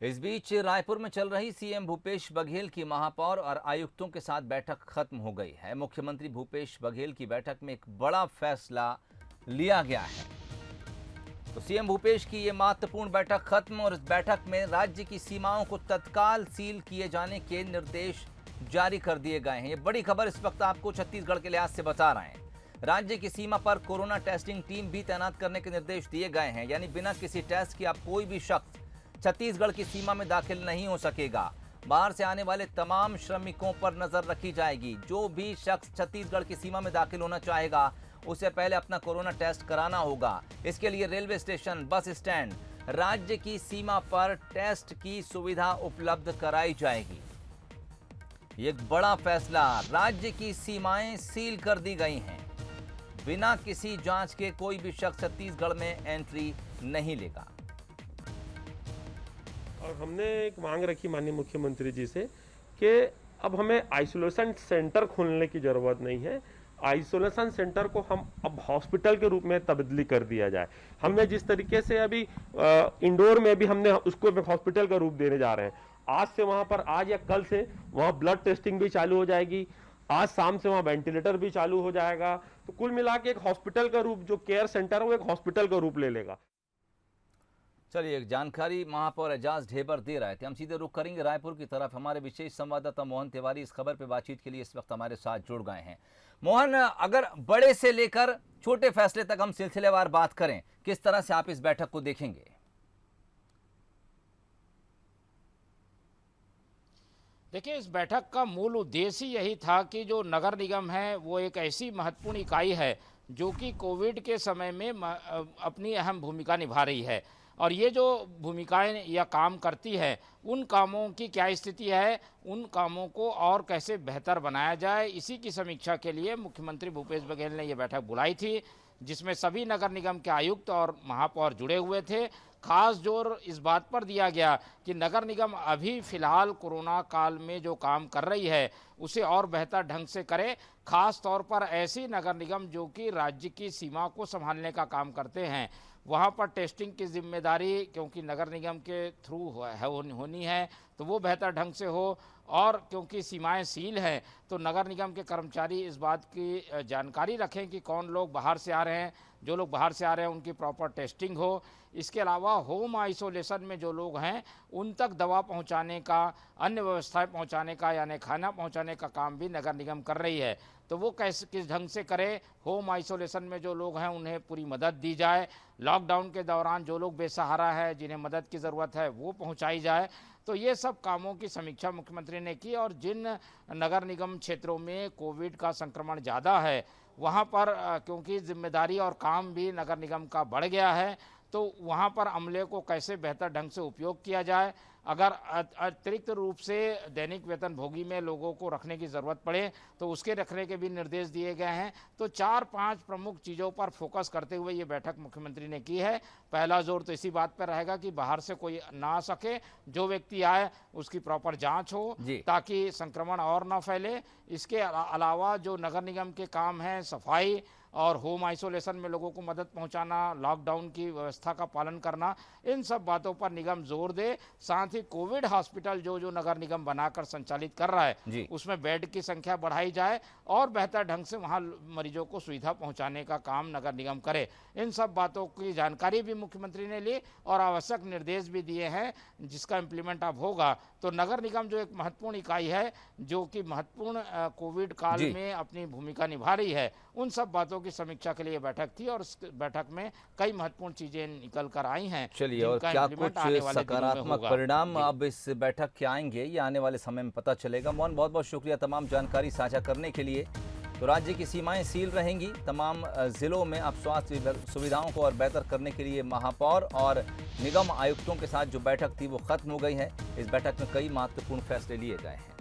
इस बीच रायपुर में चल रही सीएम भूपेश बघेल की महापौर और आयुक्तों के साथ बैठक खत्म हो गई है। मुख्यमंत्री भूपेश बघेल की बैठक में एक बड़ा फैसला लिया गया है। तो सीएम भूपेश की ये महत्वपूर्ण बैठक खत्म और इस बैठक में राज्य की सीमाओं को तत्काल सील किए जाने के निर्देश जारी कर दिए गए हैं। ये बड़ी खबर इस वक्त आपको छत्तीसगढ़ के लिहाज से बता रहे हैं। राज्य की सीमा पर कोरोना टेस्टिंग टीम भी तैनात करने के निर्देश दिए गए हैं। यानी बिना किसी टेस्ट के अब कोई भी शख्स छत्तीसगढ़ की सीमा में दाखिल नहीं हो सकेगा। बाहर से आने वाले तमाम श्रमिकों पर नजर रखी जाएगी। जो भी शख्स छत्तीसगढ़ की सीमा में दाखिल होना चाहेगा उसे पहले अपना कोरोना टेस्ट कराना होगा। इसके लिए रेलवे स्टेशन, बस स्टैंड, राज्य की सीमा पर टेस्ट की सुविधा उपलब्ध कराई जाएगी। एक बड़ा फैसला, राज्य की सीमाएं सील कर दी गई हैं। बिना किसी जांच के कोई भी शख्स छत्तीसगढ़ में एंट्री नहीं लेगा। और हमने एक मांग रखी माननीय मुख्यमंत्री जी से कि अब हमें आइसोलेशन सेंटर खोलने की ज़रूरत नहीं है। आइसोलेशन सेंटर को हम अब हॉस्पिटल के रूप में तब्दीली कर दिया जाए। हमने जिस तरीके से अभी इंडोर में भी हमने उसको हॉस्पिटल का रूप देने जा रहे हैं। आज से वहाँ पर, आज या कल से वहाँ ब्लड टेस्टिंग भी चालू हो जाएगी। आज शाम से वहाँ वेंटिलेटर भी चालू हो जाएगा। तो कुल मिला के एक हॉस्पिटल का रूप, जो केयर सेंटर है वो एक हॉस्पिटल का रूप ले लेगा। चलिए, एक जानकारी महापौर एजाज ढेबर दे रहे थे। हम सीधे रुख करेंगे रायपुर की तरफ। हमारे विशेष संवाददाता मोहन तिवारी इस खबर पर बातचीत के लिए इस वक्त हमारे साथ जुड़ गए हैं। मोहन, अगर बड़े से लेकर छोटे फैसले तक हम सिलसिलेवार बात करें, किस तरह से आप इस बैठक को देखेंगे? देखिए, इस बैठक का मूल उद्देश्य यही था कि जो नगर निगम है वो एक ऐसी महत्वपूर्ण इकाई है जो कि कोविड के समय में अपनी अहम भूमिका निभा रही है। और ये जो भूमिकाएं या काम करती है, उन कामों की क्या स्थिति है, उन कामों को और कैसे बेहतर बनाया जाए, इसी की समीक्षा के लिए मुख्यमंत्री भूपेश बघेल ने ये बैठक बुलाई थी, जिसमें सभी नगर निगम के आयुक्त और महापौर जुड़े हुए थे। खास जोर इस बात पर दिया गया कि नगर निगम अभी फिलहाल कोरोना काल में जो काम कर रही है उसे और बेहतर ढंग से करे। खास तौर पर ऐसी नगर निगम जो कि राज्य की सीमा को संभालने का काम करते हैं, वहाँ पर टेस्टिंग की जिम्मेदारी क्योंकि नगर निगम के थ्रू होनी है तो वो बेहतर ढंग से हो। और क्योंकि सीमाएं सील हैं तो नगर निगम के कर्मचारी इस बात की जानकारी रखें कि कौन लोग बाहर से आ रहे हैं। जो लोग बाहर से आ रहे हैं उनकी प्रॉपर टेस्टिंग हो। इसके अलावा होम आइसोलेशन में जो लोग हैं उन तक दवा पहुंचाने का, अन्य व्यवस्थाएं पहुंचाने का, यानी खाना पहुंचाने का काम भी नगर निगम कर रही है। तो वो किस ढंग से करे। होम आइसोलेशन में जो लोग हैं उन्हें पूरी मदद दी जाए। लॉकडाउन के दौरान जो लोग बेसहारा है, जिन्हें मदद की ज़रूरत है, वो पहुंचाई जाए। तो ये सब कामों की समीक्षा मुख्यमंत्री ने की। और जिन नगर निगम क्षेत्रों में कोविड का संक्रमण ज़्यादा है वहाँ पर क्योंकि जिम्मेदारी और काम भी नगर निगम का बढ़ गया है, तो वहाँ पर अमले को कैसे बेहतर ढंग से उपयोग किया जाए। अगर अतिरिक्त रूप से दैनिक वेतन भोगी में लोगों को रखने की ज़रूरत पड़े तो उसके रखने के भी निर्देश दिए गए हैं। तो 4-5 प्रमुख चीज़ों पर फोकस करते हुए ये बैठक मुख्यमंत्री ने की है। पहला जोर तो इसी बात पर रहेगा कि बाहर से कोई ना आ सके, जो व्यक्ति आए उसकी प्रॉपर जांच हो ताकि संक्रमण और ना फैले। इसके अलावा जो नगर निगम के काम हैं, सफाई और होम आइसोलेशन में लोगों को मदद पहुंचाना, लॉकडाउन की व्यवस्था का पालन करना, इन सब बातों पर निगम जोर दे। साथ ही कोविड हॉस्पिटल जो नगर निगम बनाकर संचालित कर रहा है उसमें बेड की संख्या बढ़ाई जाए और बेहतर ढंग से वहां मरीजों को सुविधा पहुंचाने का काम नगर निगम करे। इन सब बातों की जानकारी भी मुख्यमंत्री ने ली और आवश्यक निर्देश भी दिए हैं, जिसका इम्प्लीमेंट अब होगा। तो नगर निगम जो एक महत्वपूर्ण इकाई है जो कि महत्वपूर्ण कोविड काल में अपनी भूमिका निभा रही है, उन सब बातों की समीक्षा के लिए बैठक थी और इस बैठक में कई महत्वपूर्ण चीजें निकल कर आई हैं। चलिए, और क्या कुछ सकारात्मक परिणाम अब इस बैठक के आएंगे, ये आने वाले समय में पता चलेगा। मोहन, बहुत बहुत शुक्रिया तमाम जानकारी साझा करने के लिए। तो राज्य की सीमाएं सील रहेंगी। तमाम जिलों में अब स्वास्थ्य सुविधाओं को और बेहतर करने के लिए महापौर और निगम आयुक्तों के साथ जो बैठक थी वो खत्म हो गई है। इस बैठक में कई महत्वपूर्ण फैसले लिए गए हैं।